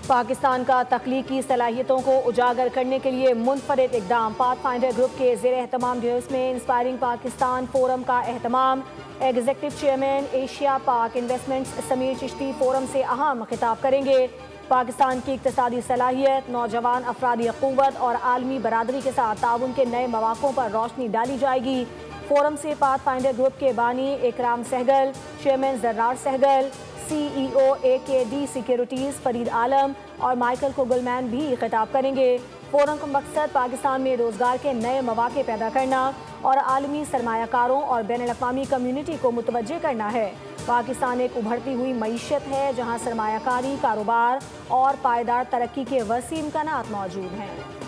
पाकिस्तान का तख्लीकी सलाहियतों को उजागर करने के लिए मुनफरिद इकदाम। पाथफाइंडर ग्रुप के ज़ेर एहतमाम ड्यूस में इंस्पायरिंग पाकिस्तान फोरम का एहतमाम। एग्जीक्यूटिव चेयरमैन एशिया पाक इन्वेस्टमेंट्स समीर चिश्ती फोरम से अहम खिताब करेंगे। पाकिस्तान की इक्तसादी सलाहियत, नौजवान अफरादी क़ुव्वत और आलमी बरादरी के साथ ताउन के नए मौक़ों पर रोशनी डाली जाएगी। फोरम से पाथफाइंडर ग्रुप के बानी Ikram Sehgal, chairman Jarrar Sehgal, CEO AKD securities Farid Alam और माइकल कोगलमैन भी खिताब करेंगे। फोरम का मकसद पाकिस्तान में रोज़गार के नए मौक़े पैदा करना और आलमी सरमायाकारों और बैनुल-अक़वामी कम्यूनिटी को मुतवज्जे करना है। पाकिस्तान एक उभरती हुई मईशत है जहाँ सरमायाकारी, कारोबार और पायदार तरक्की के वसीह इम्कानात मौजूद हैं।